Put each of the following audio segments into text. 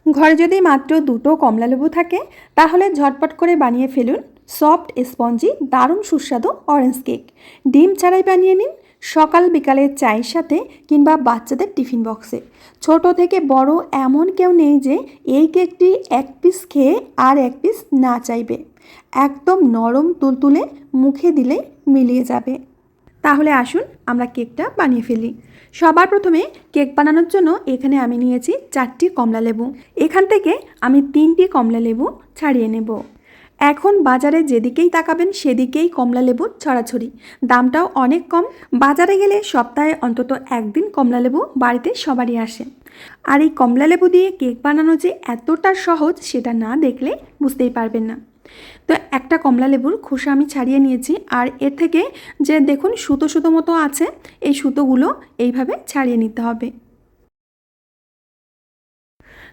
ঘরে যদি মাত্র দুটো কমলালেবু থাকে তাহলে ঝটপট করে বানিয়ে ফেলুন সফট স্পঞ্জি দারুণ সুস্বাদু অরেঞ্জ কেক। ডিম ছাড়াই বানিয়ে নিন সকাল বিকালের চায়ের সাথে কিংবা বাচ্চাদের টিফিন বক্সে। ছোট থেকে বড় এমন কেউ নেই যে এই কেকটি এক পিস খেয়ে আর এক পিস না চাইবে। একদম নরম তুলতুলে, মুখে দিলেই মিলিয়ে যাবে। তাহলে আসুন আমরা কেকটা বানিয়ে ফেলি। সবার প্রথমে কেক বানানোর জন্য এখানে আমি নিয়েছি 4টি কমলালেবু। এখান থেকে আমি 3টি কমলালেবু ছাড়িয়ে নেব। এখন বাজারে যেদিকেই তাকাবেন সেদিকেই কমলালেবুর ছড়াছড়ি, দামটাও অনেক কম। বাজারে গেলে সপ্তাহে অন্তত একদিন কমলালেবু বাড়িতে সবারই আসে। আর এই কমলালেবু দিয়ে কেক বানানো যে এতটা সহজ সেটা না দেখলে বুঝতেই পারবেন না। তো একটা কমলালেবুর খোসা আমি ছাড়িয়ে নিয়েছি, আর এর থেকে যে দেখুন সুতো সুতো মতো আছে, এই সুতোগুলো এইভাবে ছাড়িয়ে নিতে হবে।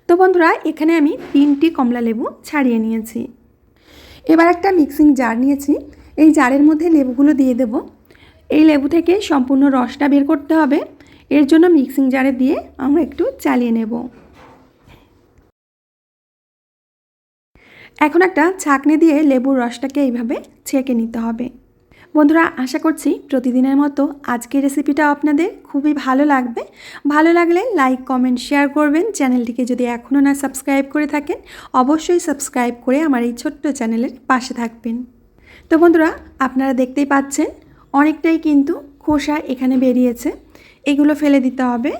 তো বন্ধুরা, এখানে আমি 3টি কমলালেবু ছাড়িয়ে নিয়েছি। এবার একটা মিক্সিং জার নিয়েছি, এই জারের মধ্যে লেবুগুলো দিয়ে দেব। এই লেবু থেকে সম্পূর্ণ রসটা বের করতে হবে, এর জন্য মিক্সিং জারে দিয়ে আমরা একটু চালিয়ে নেব। এখন একটা ছাঁকনি দিয়ে লেবুর রসটাকে এইভাবে ছেঁকে নিতে হবে। বন্ধুরা, আশা করছি প্রতিদিনের মতো আজকের রেসিপিটা আপনাদের খুবই ভালো লাগবে। ভালো লাগলে লাইক কমেন্ট শেয়ার করবেন। চ্যানেলটিকে যদি এখনও না সাবস্ক্রাইব করে থাকেন অবশ্যই সাবস্ক্রাইব করে আমার এই ছোট্ট চ্যানেলের পাশে থাকবেন। তো বন্ধুরা, আপনারা দেখতেই পাচ্ছেন অনেকটাই কিন্তু খোসা এখানে বেরিয়েছে, এগুলো ফেলে দিতে হবে।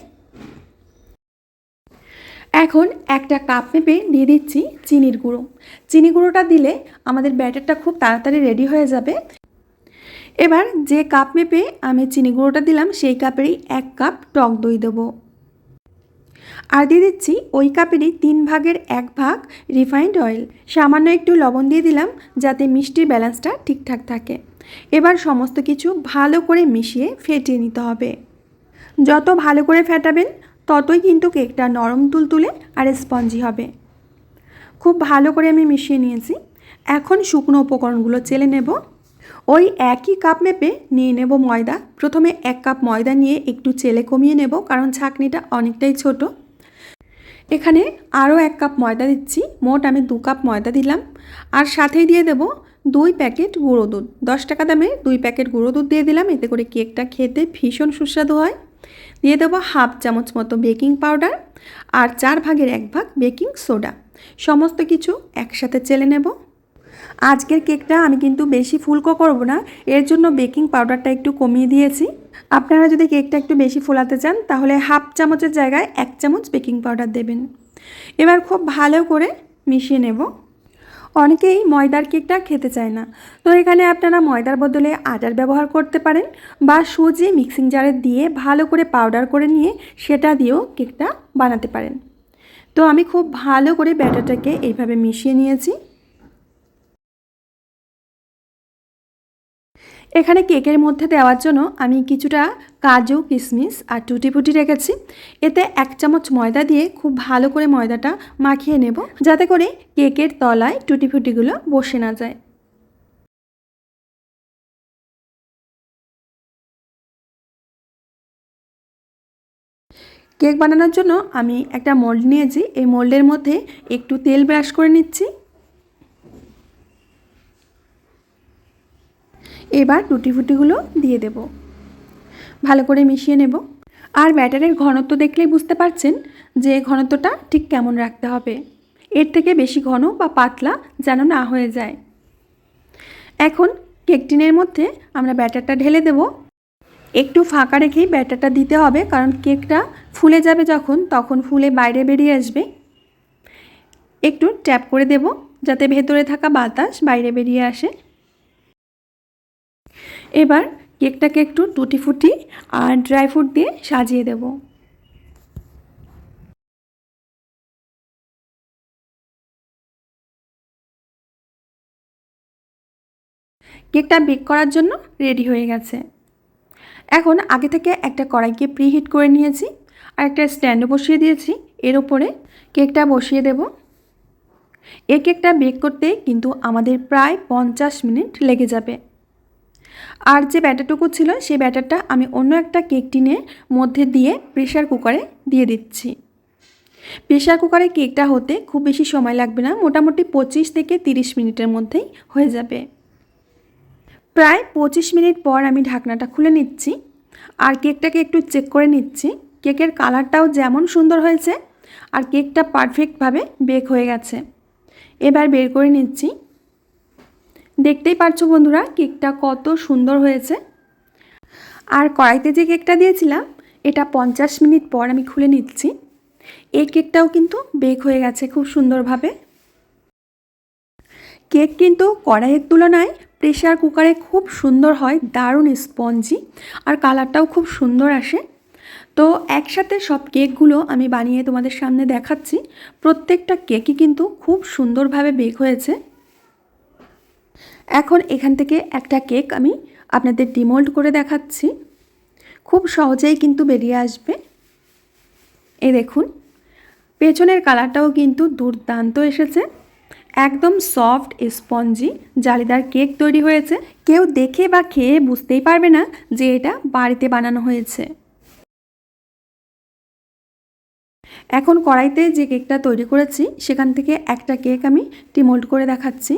এখন একটা কাপ মেপে দিয়ে দিচ্ছি চিনির গুঁড়ো। চিনি গুঁড়োটা দিলে আমাদের ব্যাটারটা খুব তাড়াতাড়ি রেডি হয়ে যাবে। এবার যে কাপ মেপে আমি চিনি গুঁড়োটা দিলাম সেই কাপেরই 1 কাপ টক দই দেব। আর দিয়ে দিচ্ছি ওই কাপেরই 3 ভাগের 1 ভাগ রিফাইন্ড অয়েল। সামান্য একটু লবণ দিয়ে দিলাম যাতে মিষ্টির ব্যালেন্সটা ঠিকঠাক থাকে। এবার সমস্ত কিছু ভালো করে মিশিয়ে ফেটিয়ে নিতে হবে। যত ভালো করে ফেটাবেন ততই কিন্তু কেকটা নরম তুলতুলে আর স্পঞ্জি হবে। খুব ভালো করে আমি মিশিয়ে নিয়েছি। এখন শুকনো উপকরণগুলো চেলে নেব। ওই একই কাপ মেপে নিয়ে নেব ময়দা। প্রথমে 1 কাপ ময়দা নিয়ে একটু চেলে কমিয়ে নেব, কারণ ছাঁকনিটা অনেকটাই ছোট। এখানে আরও 1 কাপ ময়দা দিচ্ছি, মোট আমি 2 কাপ ময়দা দিলাম। আর সাথেই দিয়ে দেব 2 প্যাকেট গুঁড়ো দুধ। 10 টাকা দামের 2 প্যাকেট গুঁড়ো দুধ দিয়ে দিলাম, এতে করে কেকটা খেতে ভীষণ সুস্বাদু হয়। দিয়ে দেবো 1/2 চামচ মতো বেকিং পাউডার আর 4 ভাগের 1 ভাগ বেকিং সোডা। সমস্ত কিছু একসাথে চেলে নেব। আজকের কেকটা আমি কিন্তু বেশি ফুলকো করব না, এর জন্য বেকিং পাউডারটা একটু কমিয়ে দিয়েছি। আপনারা যদি কেকটা একটু বেশি ফোলাতে চান তাহলে 1/2 চামচের জায়গায় 1 চামচ বেকিং পাউডার দেবেন। এবার খুব ভালো করে মিশিয়ে নেব। অনেকেই ময়দার কেকটা খেতে চায় না, তো এখানে আপনারা ময়দার বদলে আটার ব্যবহার করতে পারেন, বা সুজি মিক্সিং জারে দিয়ে ভালো করে পাউডার করে নিয়ে সেটা দিয়েও কেকটা বানাতে পারেন। তো আমি খুব ভালো করে ব্যাটারটাকে এইভাবে মিশিয়ে নিয়েছি। এখানে কেকের মধ্যে দেওয়ার জন্য আমি কিছুটা কাজু কিশমিশ আর টুটি ফুটি রেখেছি। এতে 1 চামচ ময়দা দিয়ে খুব ভালো করে ময়দাটা মাখিয়ে নেব, যাতে করে কেকের তলায় টুটি ফুটিগুলো বসে না যায়। কেক বানানোর জন্য আমি একটা মোল্ড নিয়েছি, এই মোল্ডের মধ্যে একটু তেল ব্রাশ করে নিচ্ছি। এবার টুটি ফুটিগুলো দিয়ে দেব, ভালো করে মিশিয়ে নেব। আর ব্যাটারের ঘনত্ব দেখলেই বুঝতে পারছেন যে ঘনত্বটা ঠিক কেমন রাখতে হবে। এর থেকে বেশি ঘন বা পাতলা যেন না হয়ে যায়। এখন কেক টিনের মধ্যে আমরা ব্যাটারটা ঢেলে দেব। একটু ফাঁকা রেখেই ব্যাটারটা দিতে হবে, কারণ কেকটা ফুলে যাবে যখন তখন ফুলে বাইরে বেরিয়ে আসবে। একটু ট্যাপ করে দেব যাতে ভেতরে থাকা বাতাস বাইরে বেরিয়ে আসে। এবার কেকটাকে একটু টুটি ফুটি আর ড্রাই ফ্রুট দিয়ে সাজিয়ে দেব। কেকটা বেক করার জন্য রেডি হয়ে গেছে। এখন আগে থেকে একটা কড়াইকে প্রিহিট করে নিয়েছি আর একটা স্ট্যান্ডও বসিয়ে দিয়েছি। এর উপরে কেকটা বসিয়ে দেব। এই কেকটা বেক করতে কিন্তু আমাদের প্রায় 50 মিনিট লেগে যাবে। আর যে ব্যাটারটুকু ছিল সেই ব্যাটারটা আমি অন্য একটা কেক টিনের মধ্যে দিয়ে প্রেসার কুকারে দিয়ে দিচ্ছি। প্রেশার কুকারে কেকটা হতে খুব বেশি সময় লাগবে না, মোটামুটি 25 থেকে 30 মিনিটের মধ্যেই হয়ে যাবে। প্রায় 25 মিনিট পর আমি ঢাকনাটা খুলে নিচ্ছি আর কেকটাকে একটু চেক করে নিচ্ছি। কেকের কালারটাও যেমন সুন্দর হয়েছে আর কেকটা পারফেক্টভাবে বেক হয়ে গেছে। এবার বের করে নিচ্ছি। দেখতেই পাচ্ছো বন্ধুরা কেকটা কত সুন্দর হয়েছে। আর কড়াইতে যে কেকটা দিয়েছিলাম এটা 50 মিনিট পর আমি খুলে নিচ্ছি। এই কেকটাও কিন্তু বেক হয়ে গেছে খুব সুন্দরভাবে। কেক কিন্তু কড়াইয়ের তুলনায় প্রেসার কুকারে খুব সুন্দর হয়, দারুণ স্পঞ্জি আর কালারটাও খুব সুন্দর আসে। তো একসাথে সব কেকগুলো আমি বানিয়ে তোমাদের সামনে দেখাচ্ছি। প্রত্যেকটা কেকই কিন্তু খুব সুন্দরভাবে বেক হয়েছে। এখন এখান থেকে একটা কেক আমি আপনাদের ডিমোল্ড করে দেখাচ্ছি। খুব সহজেই কিন্তু বেরিয়ে আসবে। এই দেখুন পেছনের কালারটাও কিন্তু দুর্দান্ত এসেছে। একদম সফট স্পঞ্জি জালিদার কেক তৈরি হয়েছে। কেউ দেখে বা খেয়ে বুঝতেই পারবে না যে এটা বাড়িতে বানানো হয়েছে। এখন কড়াইতে যে কেকটা তৈরি করেছি সেখান থেকে একটা কেক আমি ডিমোল্ড করে দেখাচ্ছি।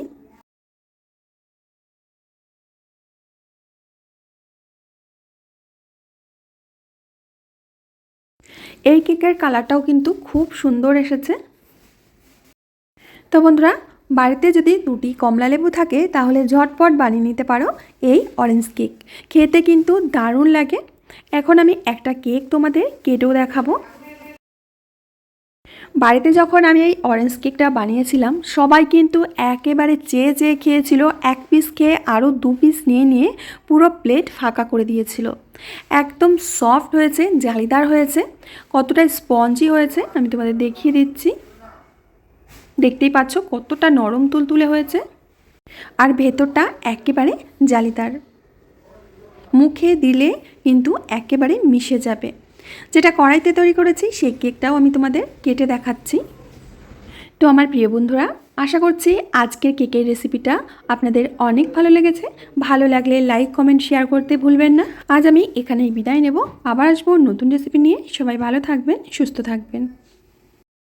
এই কেকের কালারটাও কিন্তু খুব সুন্দর এসেছে। তো বন্ধুরা বাড়িতে যদি দুটি কমলালেবু থাকে তাহলে ঝটপট বানিয়ে নিতে পারো এই অরেঞ্জ কেক। খেতে কিন্তু দারুণ লাগে। এখন আমি একটা কেক তোমাদের কেটেও দেখাবো। বাড়িতে যখন আমি এই অরেঞ্জ কেকটা বানিয়েছিলাম সবাই কিন্তু একেবারে চেয়ে চেয়ে খেয়েছিল। এক পিস খেয়ে আরও 2 পিস নিয়ে নিয়ে পুরো প্লেট ফাঁকা করে দিয়েছিল। একদম সফট হয়েছে, জালিদার হয়েছে, কতটা স্পঞ্জি হয়েছে আমি তোমাদের দেখিয়ে দিচ্ছি। দেখতেই পাচ্ছ কতটা নরম তুলতুলে হয়েছে আর ভেতরটা একেবারে জালিদার। মুখে দিলে কিন্তু একেবারে মিশে যাবে। যেটা কড়াইতে তৈরি করেছি সেই কেকটাও আমি তোমাদের কেটে দেখাচ্ছি। তো আমার প্রিয় বন্ধুরা আশা করছি আজকের কেকের রেসিপিটা আপনাদের অনেক ভালো লেগেছে। ভালো লাগলে লাইক কমেন্ট শেয়ার করতে ভুলবেন না। আজ আমি এখানেই বিদায় নেব। আবার আসবো নতুন রেসিপি নিয়ে। সবাই ভালো থাকবেন, সুস্থ থাকবেন।